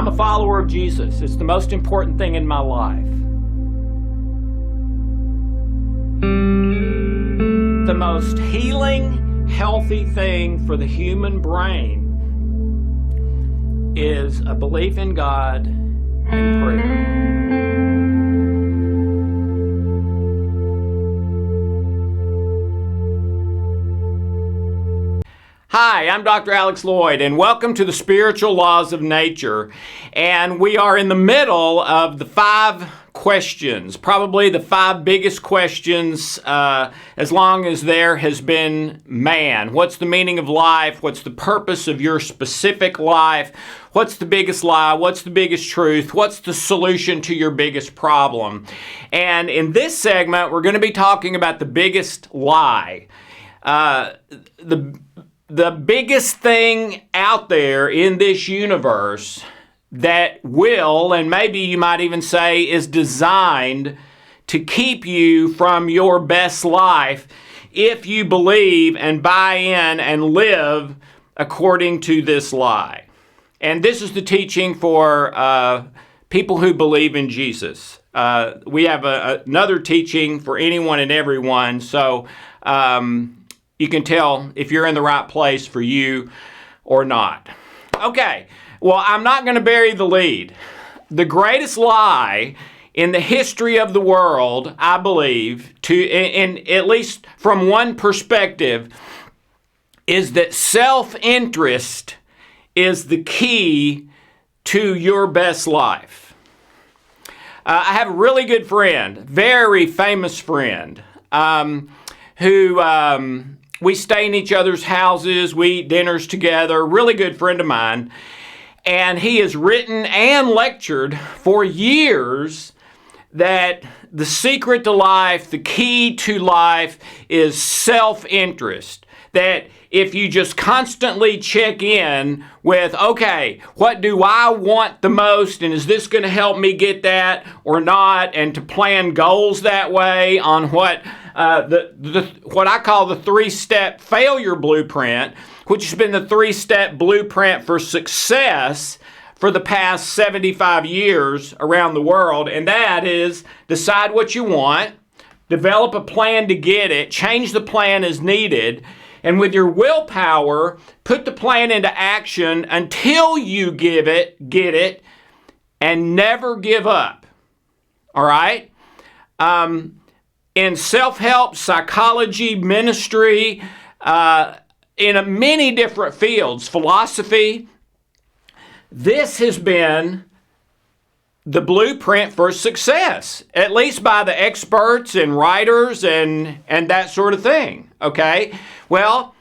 I'm a follower of Jesus. It's the most important thing in my life. The most healing, healthy thing for the human brain is a belief in God and prayer. Hi, I'm Dr. Alex Loyd, and welcome to the Spiritual Laws of Nature. And we are in the middle of the 5 questions, probably the 5 biggest questions as long as there has been man. What's the meaning of life? What's the purpose of your specific life? What's the biggest lie? What's the biggest truth? What's the solution to your biggest problem? And in this segment, we're going to be talking about the biggest lie. The biggest thing out there in this universe that will, and maybe you might even say is designed to keep you from your best life if you believe and buy in and live according to this lie. And this is the teaching for people who believe in Jesus. We have another teaching for anyone and everyone, so you can tell if you're in the right place for you or not. Okay, well, I'm not going to bury the lead. The greatest lie in the history of the world, I believe, at least from one perspective, is that self-interest is the key to your best life. I have a really good friend, very famous friend, who we stay in each other's houses, we eat dinners together, really good friend of mine. And he has written and lectured for years that the secret to life, the key to life is self-interest. That if you just constantly check in with, okay, what do I want the most, and is this going to help me get that or not, and to plan goals that way on what I call the 3-step failure blueprint, which has been the 3-step blueprint for success for the past 75 years around the world, and that is decide what you want, develop a plan to get it, change the plan as needed, and with your willpower, put the plan into action until you get it, and never give up. All right? In self-help, psychology, ministry, in many different fields, philosophy, this has been the blueprint for success, at least by the experts and writers and that sort of thing, okay? Well,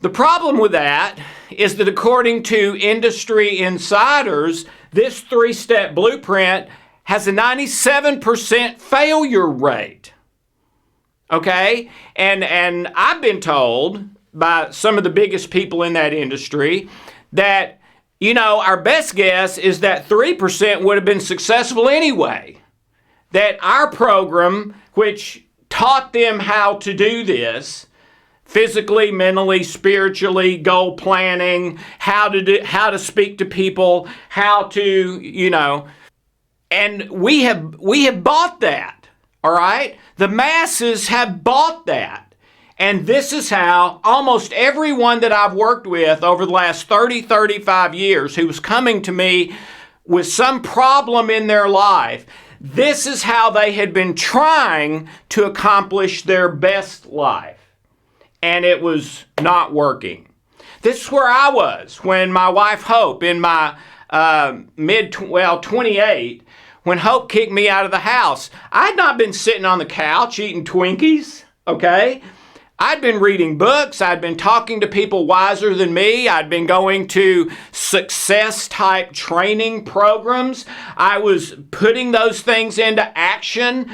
the problem with that is that according to industry insiders, this 3-step blueprint has a 97% failure rate. Okay? And I've been told by some of the biggest people in that industry that, our best guess is that 3% would have been successful anyway. That our program, which taught them how to do this, physically, mentally, spiritually, goal planning, how to speak to people, how to, and we have bought that, all right? The masses have bought that. And this is how almost everyone that I've worked with over the last 35 years who was coming to me with some problem in their life, this is how they had been trying to accomplish their best life. And it was not working. This is where I was when my wife Hope, in my 28, when Hope kicked me out of the house. I had not been sitting on the couch eating Twinkies, okay? I'd been reading books. I'd been talking to people wiser than me. I'd been going to success-type training programs. I was putting those things into action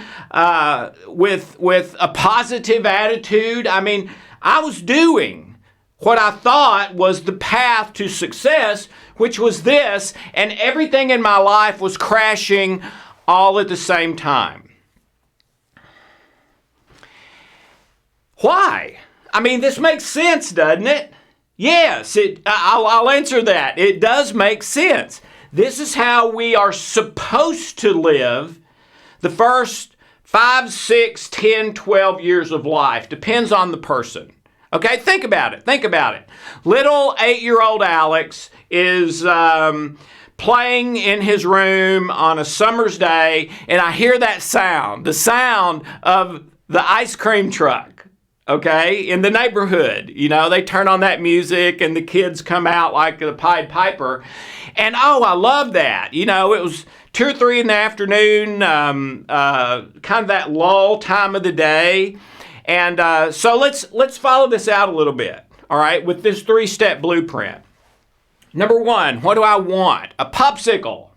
with a positive attitude. I mean, I was doing what I thought was the path to success, which was this, and everything in my life was crashing all at the same time. Why? I mean, this makes sense, doesn't it? Yes, I'll answer that. It does make sense. This is how we are supposed to live the first 5, 6, 10, 12 years of life. Depends on the person. Okay, think about it. Think about it. Little 8-year-old Alex is playing in his room on a summer's day, and I hear that sound, the sound of the ice cream truck, okay, in the neighborhood. You know, they turn on that music, and the kids come out like the Pied Piper. And, oh, I love that. You know, it was 2 or 3 in the afternoon, kind of that lull time of the day. And so let's follow this out a little bit, all right, with this 3-step blueprint. Number 1, what do I want? A popsicle.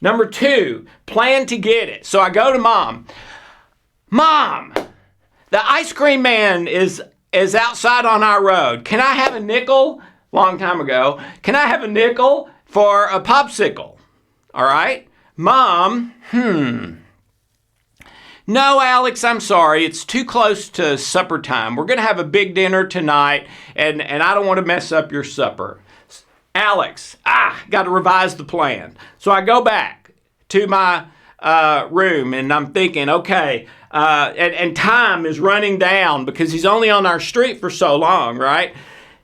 Number 2, plan to get it. So I go to Mom. Mom, the ice cream man is outside on our road. Can I have a nickel? Long time ago. Can I have a nickel for a popsicle? All right. Mom, No, Alex, I'm sorry. It's too close to supper time. We're going to have a big dinner tonight, and I don't want to mess up your supper. Alex, got to revise the plan. So I go back to my room, and I'm thinking, okay, and time is running down because he's only on our street for so long, right?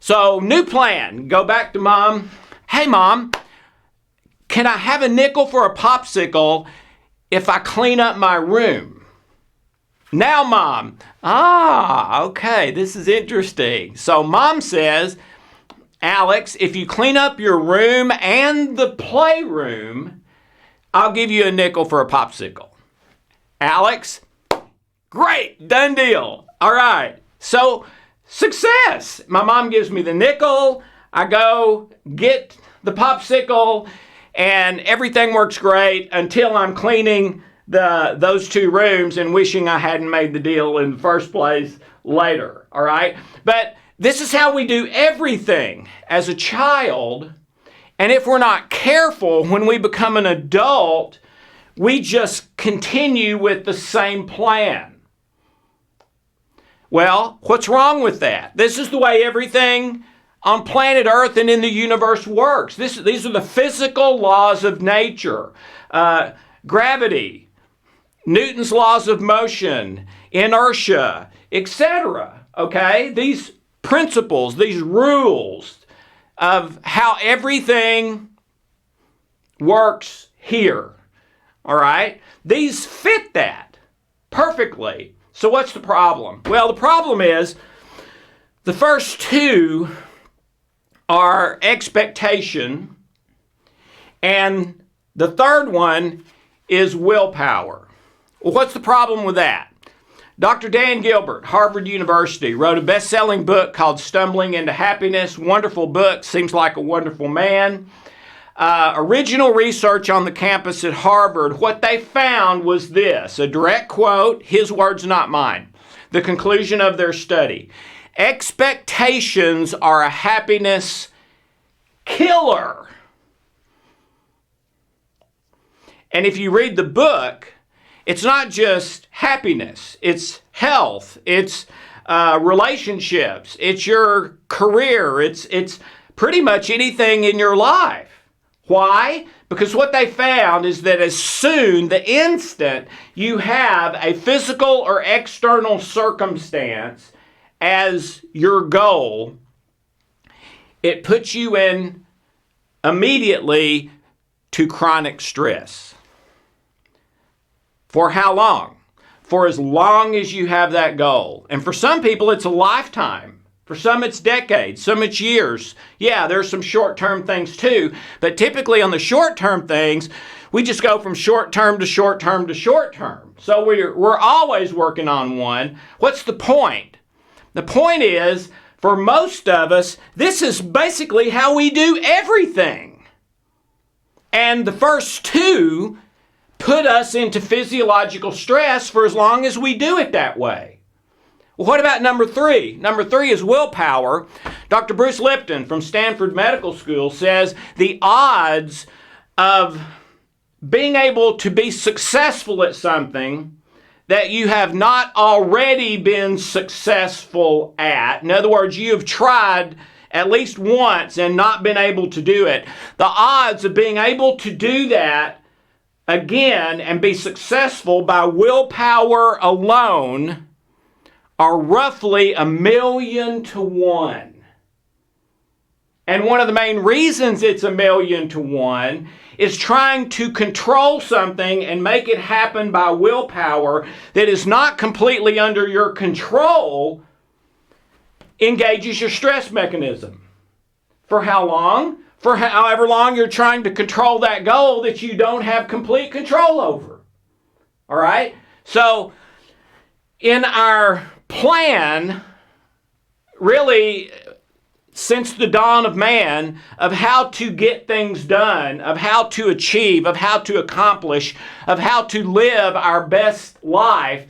So new plan. Go back to Mom. Hey, Mom, can I have a nickel for a popsicle if I clean up my room? Now, Mom, okay, this is interesting. So Mom says, Alex, if you clean up your room and the playroom, I'll give you a nickel for a popsicle. Alex, great, done deal. All right, so success. My mom gives me the nickel. I go get the popsicle, and everything works great until I'm cleaning those 2 rooms and wishing I hadn't made the deal in the first place later. All right, but this is how we do everything as a child, and if we're not careful, when we become an adult, we just continue with the same plan. Well, what's wrong with that? This is the way everything on planet Earth and in the universe works. These are the physical laws of nature. Gravity, Newton's laws of motion, inertia, etc. Okay? These principles, these rules of how everything works here. All right? These fit that perfectly. So what's the problem? Well, the problem is the first 2 are expectation, and the third one is willpower. Well, what's the problem with that? Dr. Dan Gilbert, Harvard University, wrote a best-selling book called Stumbling into Happiness. Wonderful book. Seems like a wonderful man. Original research on the campus at Harvard, what they found was this, a direct quote, his words, not mine. The conclusion of their study. Expectations are a happiness killer. And if you read the book, it's not just happiness, it's health, it's relationships, it's your career, it's pretty much anything in your life. Why? Because what they found is that as soon, the instant you have a physical or external circumstance as your goal, it puts you in immediately to chronic stress. For how long? For as long as you have that goal. And for some people, it's a lifetime. For some, it's decades. Some, it's years. Yeah, there's some short-term things too. But typically on the short-term things, we just go from short-term to short-term to short-term. So we're always working on one. What's the point? The point is, for most of us, this is basically how we do everything. And the first 2 put us into physiological stress for as long as we do it that way. Well, what about number 3? Number 3 is willpower. Dr. Bruce Lipton from Stanford Medical School says the odds of being able to be successful at something that you have not already been successful at, in other words, you have tried at least once and not been able to do it, the odds of being able to do that again and be successful by willpower alone are roughly 1,000,000 to 1. And one of the main reasons it's 1,000,000 to 1 is trying to control something and make it happen by willpower that is not completely under your control engages your stress mechanism. For how long? For however long you're trying to control that goal that you don't have complete control over. All right? So, in our plan, really, since the dawn of man, of how to get things done, of how to achieve, of how to accomplish, of how to live our best life,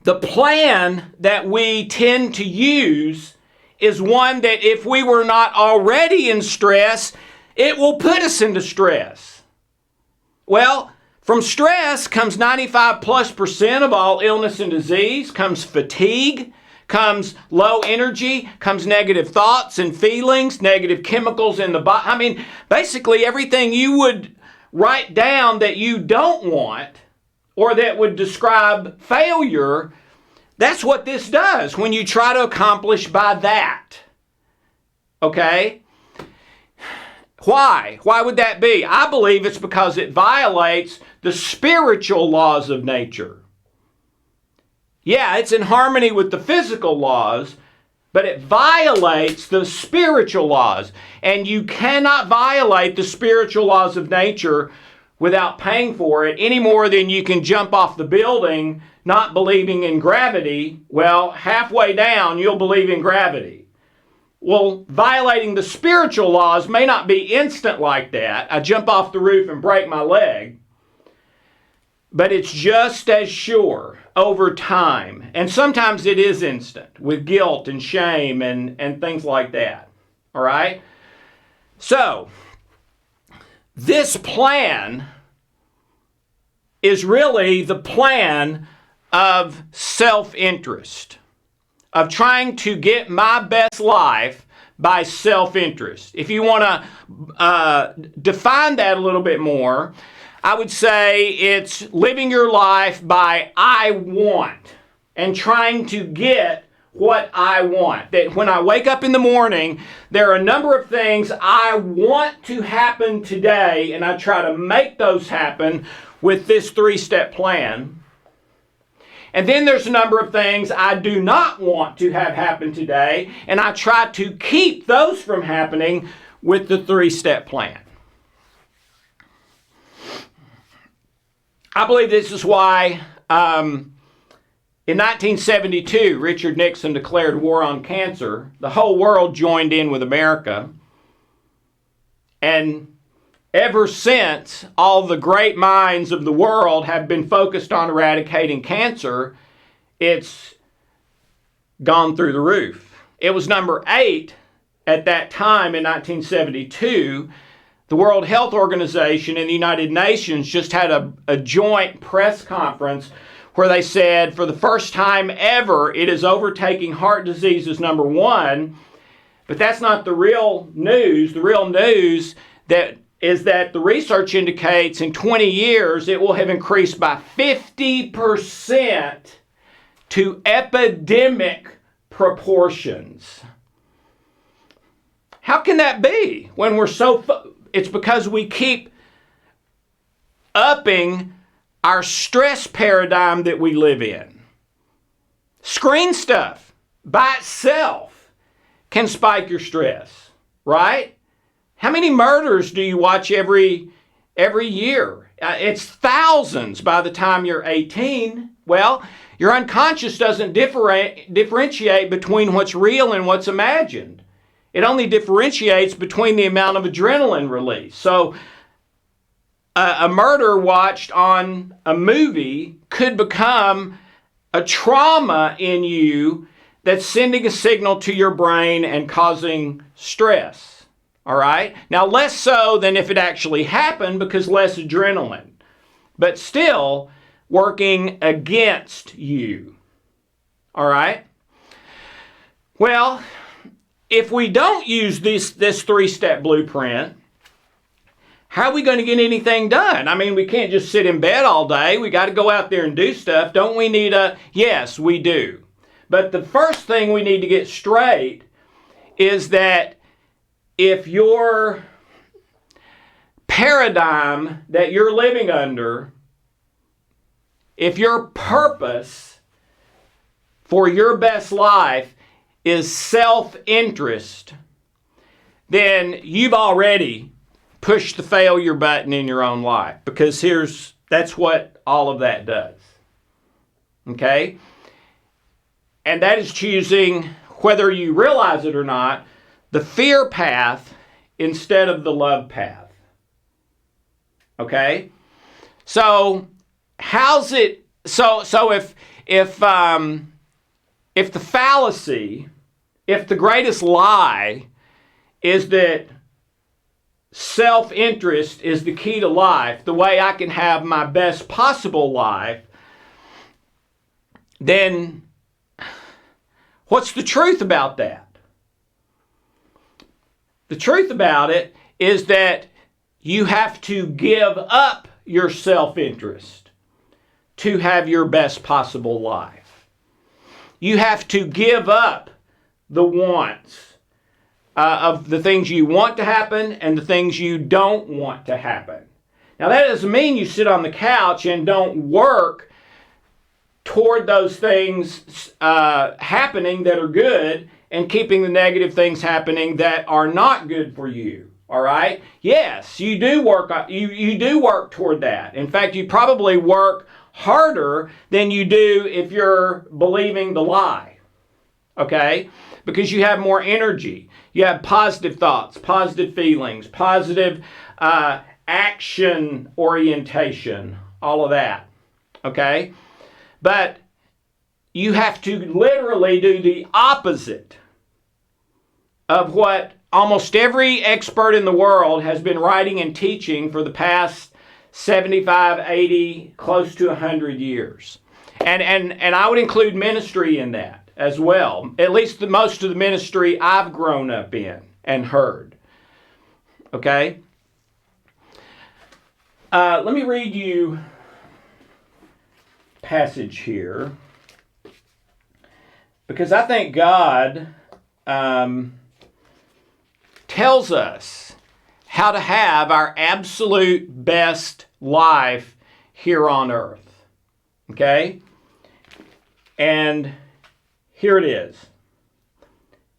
the plan that we tend to use is one that if we were not already in stress, it will put us into stress. Well, from stress comes 95+% of all illness and disease, comes fatigue, comes low energy, comes negative thoughts and feelings, negative chemicals in the body. I mean, basically everything you would write down that you don't want or that would describe failure, that's what this does when you try to accomplish by that. Okay? Why? Why would that be? I believe it's because it violates the spiritual laws of nature. Yeah, it's in harmony with the physical laws, but it violates the spiritual laws. And you cannot violate the spiritual laws of nature without paying for it any more than you can jump off the building not believing in gravity. Well, halfway down, you'll believe in gravity. Well, violating the spiritual laws may not be instant like that. I jump off the roof and break my leg. But it's just as sure over time. And sometimes it is instant with guilt and shame and things like that. All right? So, this plan is really the plan of self-interest, of trying to get my best life by self-interest. If you want to define that a little bit more, I would say it's living your life by I want and trying to get what I want. That when I wake up in the morning, there are a number of things I want to happen today, and I try to make those happen with this 3-step plan. And then there's a number of things I do not want to have happen today, and I try to keep those from happening with the 3-step plan. I believe this is why in 1972, Richard Nixon declared war on cancer. The whole world joined in with America. And ever since, all the great minds of the world have been focused on eradicating cancer. It's gone through the roof. It was number 8 at that time in 1972. The World Health Organization and the United Nations just had a joint press conference where they said for the first time ever it is overtaking heart disease as number 1. But that's not the real news. The real news is that the research indicates in 20 years it will have increased by 50% to epidemic proportions. How can that be when we're so... It's because we keep upping our stress paradigm that we live in. Screen stuff by itself can spike your stress, right? How many murders do you watch every year? It's thousands by the time you're 18. Well, your unconscious doesn't differentiate between what's real and what's imagined. It only differentiates between the amount of adrenaline release. So a murder watched on a movie could become a trauma in you that's sending a signal to your brain and causing stress. All right? Now, less so than if it actually happened because less adrenaline, but still working against you. All right? Well, if we don't use this three-step blueprint, how are we going to get anything done? I mean, we can't just sit in bed all day. We got to go out there and do stuff. Don't we need yes, we do. But the first thing we need to get straight is that if your paradigm that you're living under, if your purpose for your best life is self-interest, then you've already pushed the failure button in your own life, because that's what all of that does. Okay? And that is choosing, whether you realize it or not, the fear path instead of the love path. Okay? So how's it so if the fallacy, if the greatest lie is that self-interest is the key to life, the way I can have my best possible life, then what's the truth about that? The truth about it is that you have to give up your self-interest to have your best possible life. You have to give up the wants of the things you want to happen and the things you don't want to happen. Now, that doesn't mean you sit on the couch and don't work toward those things happening that are good and keeping the negative things happening that are not good for you. All right? Yes, you do work. You do work toward that. In fact, you probably work harder than you do if you're believing the lie. Okay? Because you have more energy. You have positive thoughts, positive feelings, positive action orientation, all of that. Okay? But you have to literally do the opposite of what almost every expert in the world has been writing and teaching for the past 75, 80, close to 100 years. And I would include ministry in that as well. At least most of the ministry I've grown up in and heard. Okay? Let me read you a passage here, because I think God tells us how to have our absolute best life here on earth. Okay? And here it is.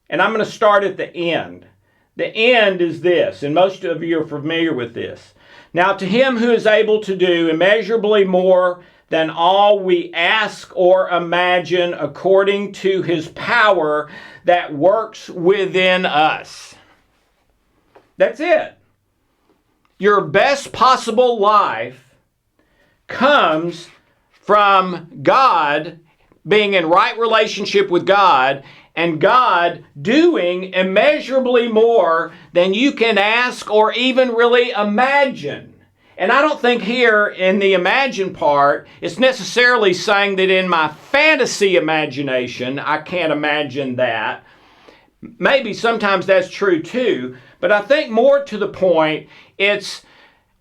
And I'm going to start at the end. The end is this, and most of you are familiar with this. Now, to him who is able to do immeasurably more than all we ask or imagine, according to his power that works within us. That's it. Your best possible life comes from God being in right relationship with God, and God doing immeasurably more than you can ask or even really imagine. And I don't think here in the imagine part, it's necessarily saying that in my fantasy imagination, I can't imagine that. Maybe sometimes that's true too, but I think more to the point, it's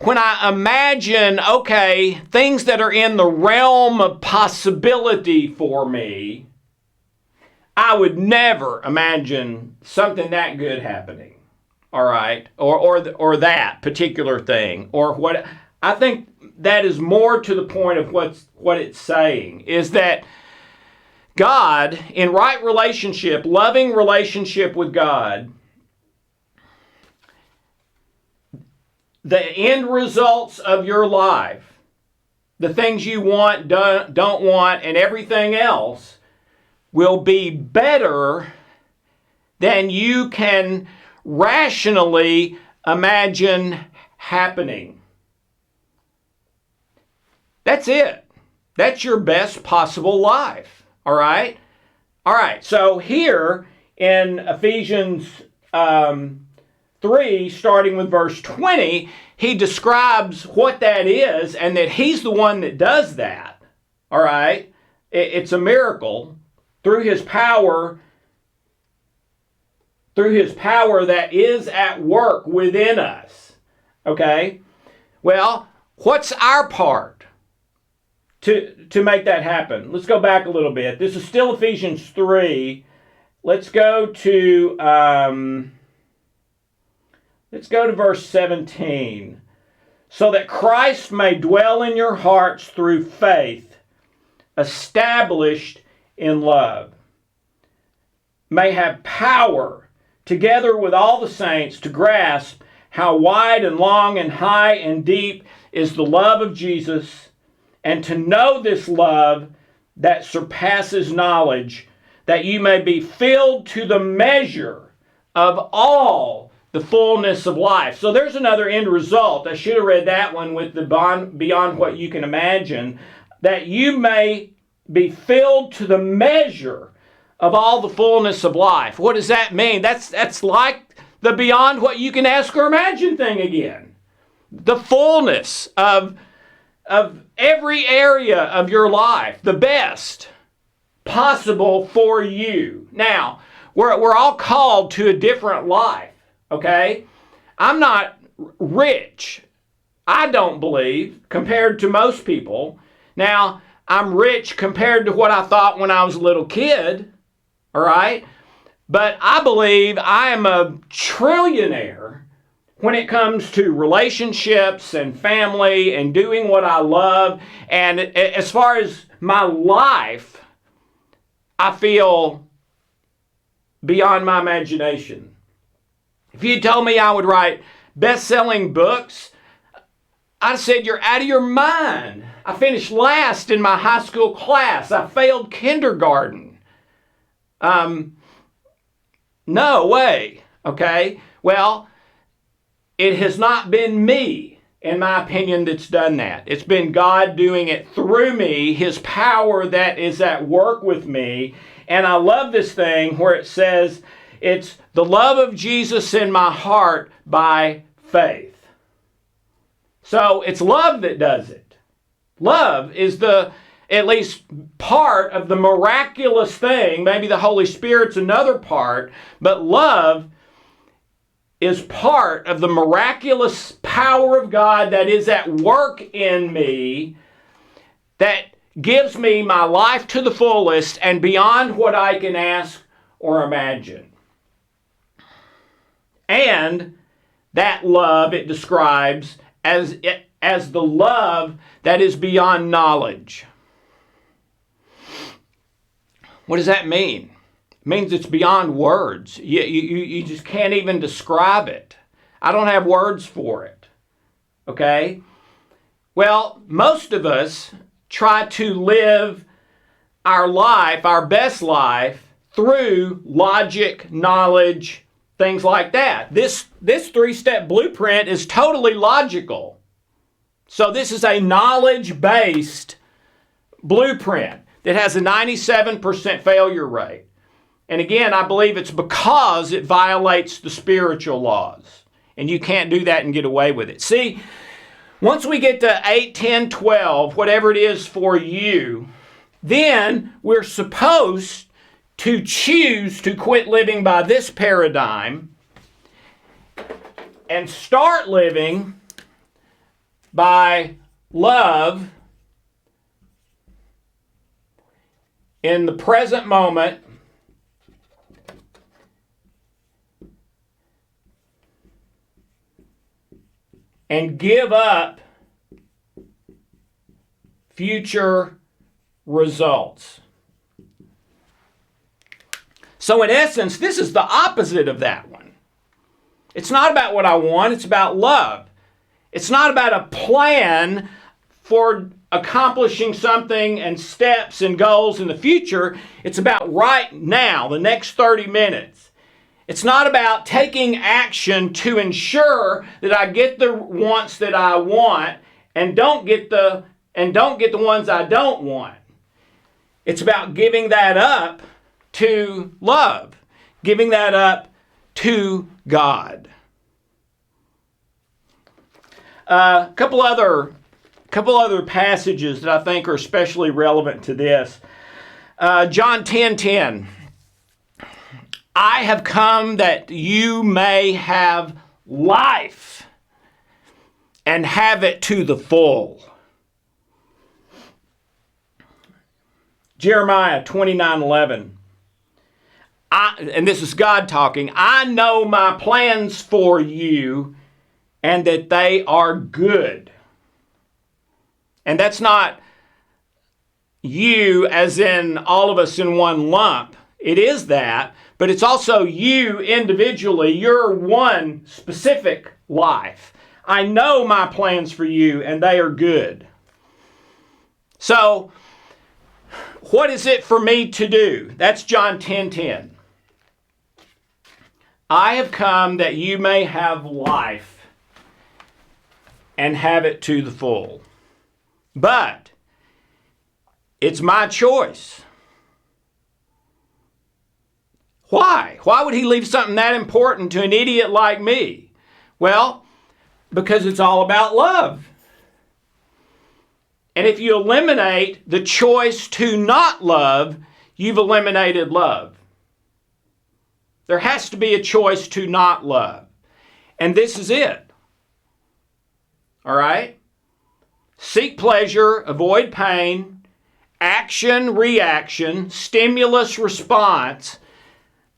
when I imagine, okay, things that are in the realm of possibility for me, I would never imagine something that good happening. All right, or that particular thing, or what. I think that is more to the point of what it's saying, is that God, in right relationship, loving relationship with God, the end results of your life, the things you want, don't want, and everything else will be better than you can rationally imagine happening. That's it. That's your best possible life. All right? All right. So here in Ephesians 3, starting with verse 20, he describes what that is and that he's the one that does that. All right? It's a miracle through his power, through his power that is at work within us. Okay? Well, what's our part to make that happen? Let's go back a little bit. This is still Ephesians 3. Let's go to verse 17. So that Christ may dwell in your hearts through faith, established in love, may have power, together with all the saints, to grasp how wide and long and high and deep is the love of Jesus, and to know this love that surpasses knowledge, that you may be filled to the measure of all the fullness of life. So there's another end result. I should have read that one with the beyond what you can imagine, that you may be filled to the measure of all the fullness of life. What does that mean? That's like the beyond what you can ask or imagine thing again. The fullness of every area of your life, the best possible for you. Now, we're all called to a different life, okay? I'm not rich, I don't believe, compared to most people. Now, I'm rich compared to what I thought when I was a little kid, all right? But I believe I am a trillionaire when it comes to relationships and family and doing what I love. And as far as my life, I feel beyond my imagination. If you told me I would write best-selling books, I'd have said you're out of your mind. I finished last in my high school class. I failed kindergarten. No way, okay? Well, it has not been me, in my opinion, that's done that. It's been God doing it through me, his power that is at work with me. And I love this thing where it says, it's the love of Jesus in my heart by faith. So it's love that does it. Love is at least part of the miraculous thing. Maybe the Holy Spirit's another part, but love is part of the miraculous power of God that is at work in me, that gives me my life to the fullest and beyond what I can ask or imagine. And that love it describes as the love that is beyond knowledge. What does that mean? It means it's beyond words. You just can't even describe it. I don't have words for it. Okay? Well, most of us try to live our life, our best life, through logic, knowledge, things like that. This three-step blueprint is totally logical. So this is a knowledge-based blueprint that has a 97% failure rate. And again, I believe it's because it violates the spiritual laws. And you can't do that and get away with it. See, once we get to 8, 10, 12, whatever it is for you, then we're supposed to choose to quit living by this paradigm and start living by love in the present moment, and give up future results. So in essence, this is the opposite of that one. It's not about what I want, it's about love. It's not about a plan for accomplishing something and steps and goals in the future. It's about right now, the next 30 minutes. It's not about taking action to ensure that I get the wants that I want and don't get the ones I don't want. It's about giving that up to love, giving that up to God. A couple other passages that I think are especially relevant to this. John 10:10. I have come that you may have life and have it to the full. Jeremiah 29:11. And this is God talking. I know my plans for you and that they are good. And that's not you as in all of us in one lump. It is that, but it's also you individually, your one specific life. I know my plans for you and they are good. So, what is it for me to do? That's John 10:10. I have come that you may have life and have it to the full. But it's my choice. Why? Why would he leave something that important to an idiot like me? Well, because it's all about love. And if you eliminate the choice to not love, you've eliminated love. There has to be a choice to not love. And this is it. All right? Seek pleasure, avoid pain, action, reaction, stimulus, response.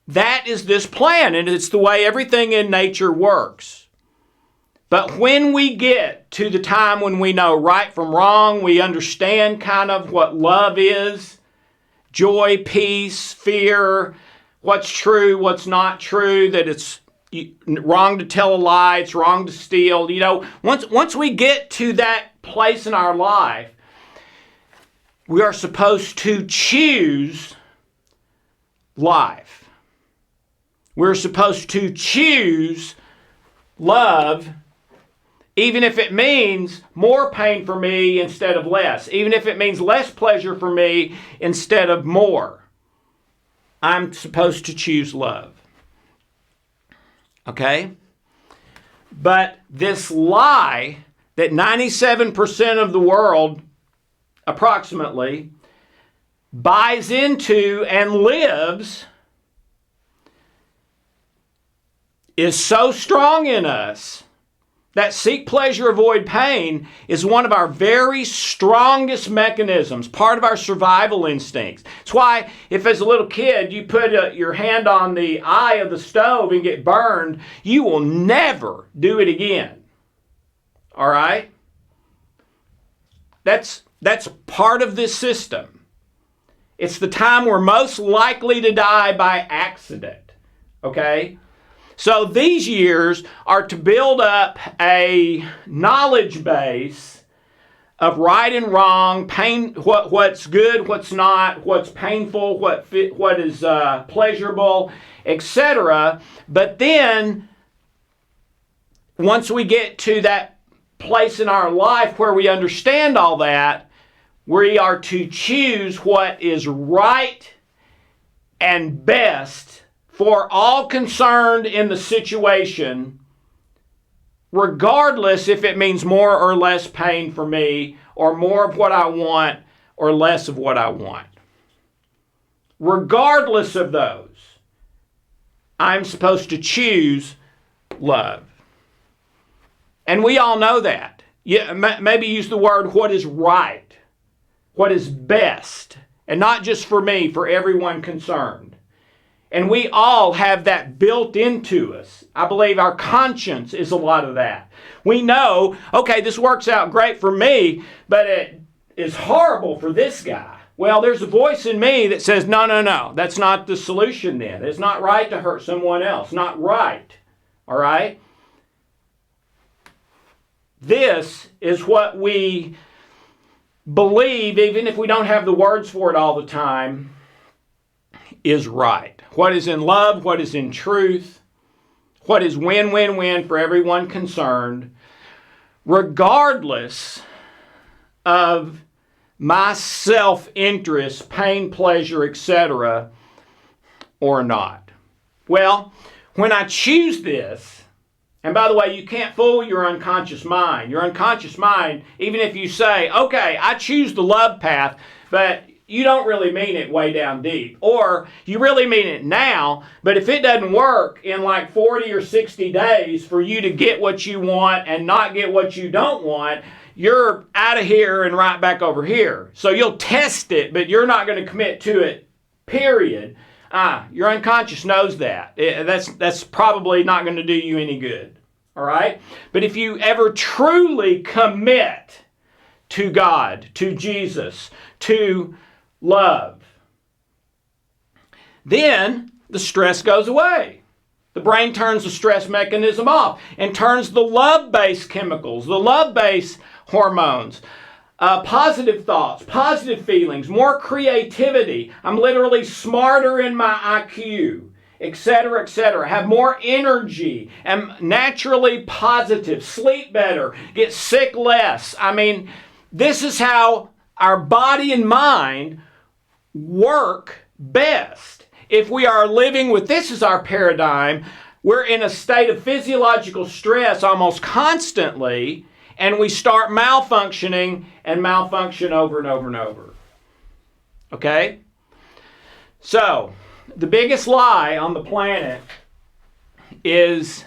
That is this plan, and it's the way everything in nature works. But when we get to the time when we know right from wrong, we understand kind of what love is, joy, peace, fear, what's true, what's not true, that it's wrong to tell a lie, it's wrong to steal. You know, once we get to that place in our life, we are supposed to choose life. We're supposed to choose love, even if it means more pain for me instead of less, even if it means less pleasure for me instead of more. I'm supposed to choose love. Okay? But this lie that 97% of the world, approximately, buys into and lives is so strong in us that seek pleasure, avoid pain is one of our very strongest mechanisms, part of our survival instincts. It's why if as a little kid you put your hand on the eye of the stove and get burned, you will never do it again. All right? That's part of this system. It's the time we're most likely to die by accident. Okay? So these years are to build up a knowledge base of right and wrong, pain, what's good, what's not, what's painful, what is pleasurable, etc. But then, once we get to that place in our life where we understand all that, we are to choose what is right and best for all concerned in the situation, regardless if it means more or less pain for me, or more of what I want, or less of what I want. Regardless of those, I'm supposed to choose love. And we all know that. Yeah, maybe use the word what is right, what is best, and not just for me, for everyone concerned. And we all have that built into us. I believe our conscience is a lot of that. We know, okay, this works out great for me, but it is horrible for this guy. Well, there's a voice in me that says, no, that's not the solution then. It's not right to hurt someone else. Not right. All right? This is what we believe, even if we don't have the words for it all the time, is right. What is in love, what is in truth, what is win-win-win for everyone concerned, regardless of my self-interest, pain, pleasure, etc., or not. Well, when I choose this, and by the way, you can't fool your unconscious mind. Your unconscious mind, even if you say, okay, I choose the love path, but you don't really mean it way down deep. Or you really mean it now, but if it doesn't work in like 40 or 60 days for you to get what you want and not get what you don't want, you're out of here and right back over here. So you'll test it, but you're not going to commit to it, period. Your unconscious knows that. That's probably not going to do you any good. All right? But if you ever truly commit to God, to Jesus, to love, then the stress goes away. The brain turns the stress mechanism off and turns the love-based chemicals, the love-based hormones, positive thoughts, positive feelings, more creativity. I'm literally smarter in my IQ, etc., etc. Have more energy, am naturally positive, sleep better, get sick less. I mean, this is how our body and mind work best. If we are living with this as our paradigm, we're in a state of physiological stress almost constantly, and we start malfunctioning and malfunction over and over and over. Okay? So, the biggest lie on the planet is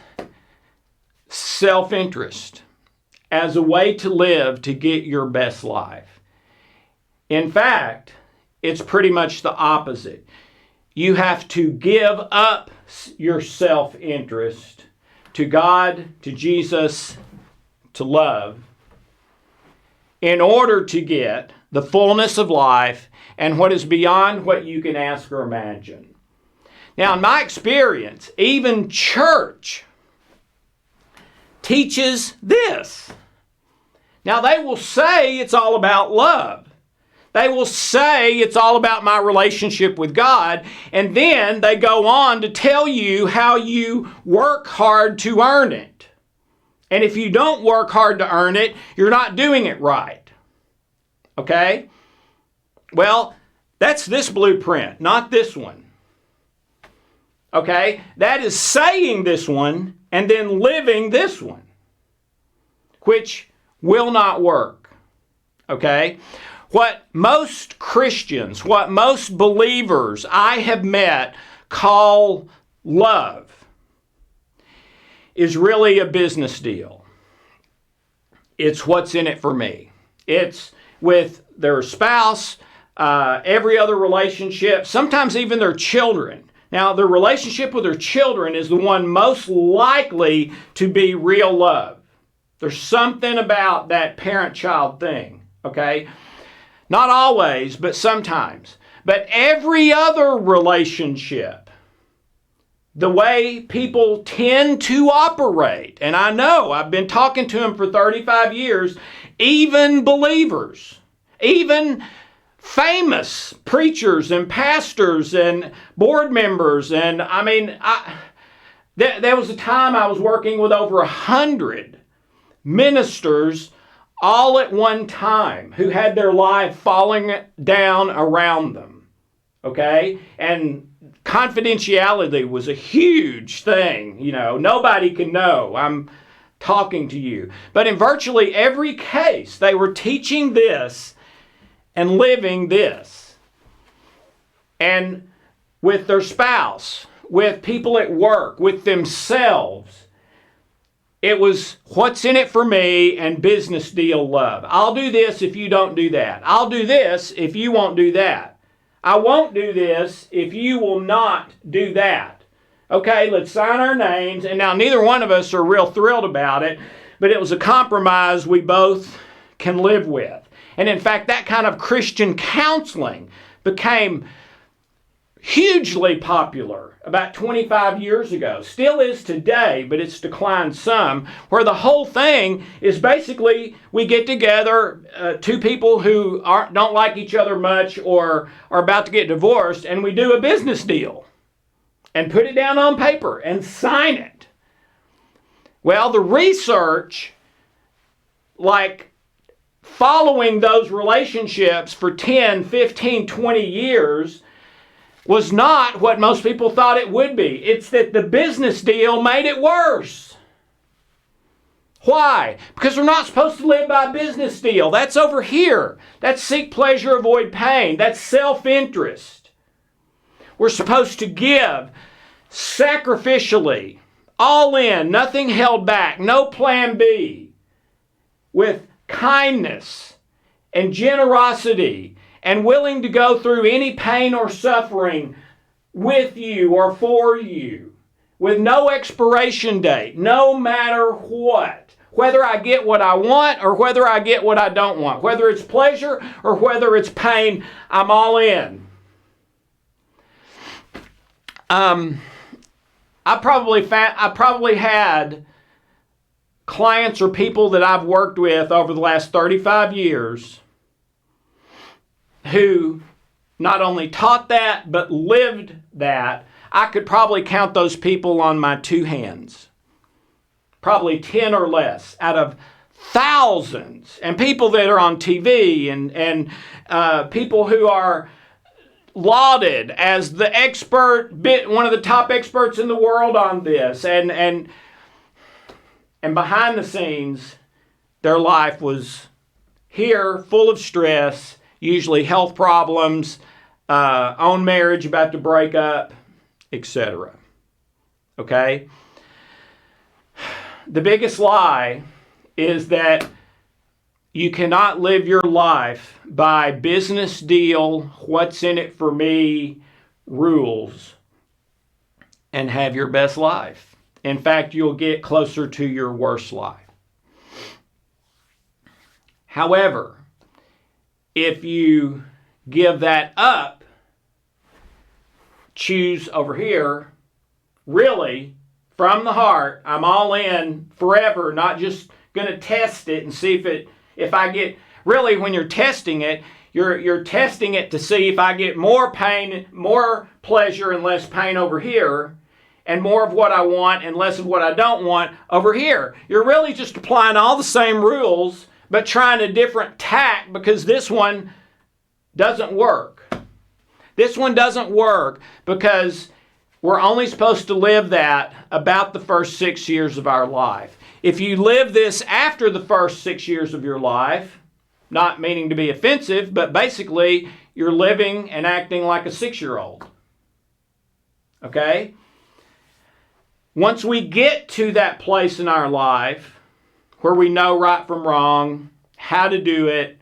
self-interest as a way to live to get your best life. In fact, it's pretty much the opposite. You have to give up your self-interest to God, to Jesus, to love, in order to get the fullness of life and what is beyond what you can ask or imagine. Now, in my experience, even church teaches this. Now, they will say it's all about love. They will say it's all about my relationship with God, and then they go on to tell you how you work hard to earn it. And if you don't work hard to earn it, you're not doing it right. Okay? Well, that's this blueprint, not this one. Okay? That is saying this one and then living this one, which will not work. Okay? What most Christians, what most believers I have met call love is really a business deal. It's what's in it for me. It's with their spouse, every other relationship, sometimes even their children. Now, the relationship with their children is the one most likely to be real love. There's something about that parent-child thing, okay? Not always, but sometimes. But every other relationship, the way people tend to operate, and I know, I've been talking to them for 35 years, even believers, even famous preachers and pastors and board members, and I mean, there was a time I was working with over 100 ministers all at one time who had their life falling down around them, okay? And confidentiality was a huge thing, you know. Nobody can know I'm talking to you. But in virtually every case, they were teaching this and living this. And with their spouse, with people at work, with themselves, it was what's in it for me and business deal love. I'll do this if you don't do that. I'll do this if you won't do that. I won't do this if you will not do that. Okay, let's sign our names. And now neither one of us are real thrilled about it, but it was a compromise we both can live with. And in fact, that kind of Christian counseling became hugely popular about 25 years ago. Still is today, but it's declined some, where the whole thing is basically we get together, two people who don't like each other much or are about to get divorced, and we do a business deal and put it down on paper and sign it. Well, the research, like following those relationships for 10, 15, 20 years, was not what most people thought it would be. It's that the business deal made it worse. Why? Because we're not supposed to live by a business deal. That's over here. That's seek pleasure, avoid pain. That's self-interest. We're supposed to give sacrificially, all in, nothing held back, no plan B, with kindness and generosity, and willing to go through any pain or suffering with you or for you, with no expiration date, no matter what. Whether I get what I want or whether I get what I don't want, whether it's pleasure or whether it's pain, I'm all in. I probably had clients or people that I've worked with over the last 35 years who not only taught that but lived that. I could probably count those people on my two hands. Probably 10 or less out of thousands. And people that are on TV and people who are lauded as the expert, one of the top experts in the world on this. And behind the scenes, their life was here, full of stress, usually health problems, own marriage about to break up, etc. Okay? The biggest lie is that you cannot live your life by business deal, what's in it for me, rules, and have your best life. In fact, you'll get closer to your worst life. However, if you give that up, choose over here, really, from the heart, I'm all in forever, not just going to test it and see if I get, really when you're testing it, you're testing it to see if I get more pain, more pleasure and less pain over here, and more of what I want and less of what I don't want over here. You're really just applying all the same rules, but trying a different tack because this one doesn't work. This one doesn't work because we're only supposed to live that about the first 6 years of our life. If you live this after the first 6 years of your life, not meaning to be offensive, but basically you're living and acting like a 6-year-old. Okay? Once we get to that place in our life where we know right from wrong, how to do it,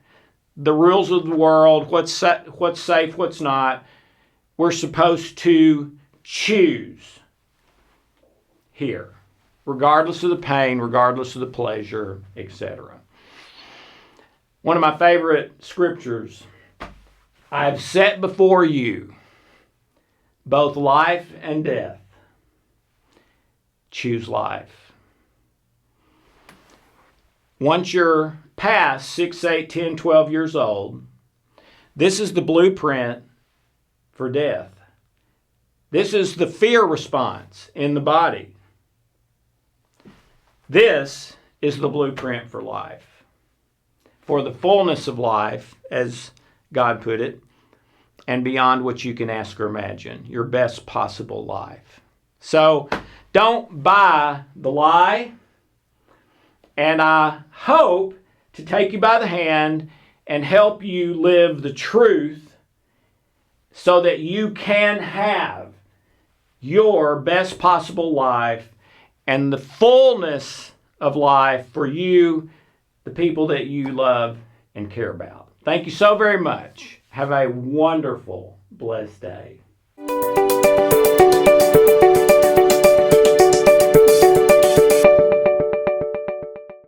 the rules of the world, what's safe, what's not, we're supposed to choose here, regardless of the pain, regardless of the pleasure, etc. One of my favorite scriptures, I've set before you both life and death. Choose life. Once you're past 6, 8, 10, 12 years old, this is the blueprint for death. This is the fear response in the body. This is the blueprint for life. For the fullness of life, as God put it, and beyond what you can ask or imagine. Your best possible life. So, don't buy the lie. And I hope to take you by the hand and help you live the truth so that you can have your best possible life and the fullness of life for you, the people that you love and care about. Thank you so very much. Have a wonderful, blessed day.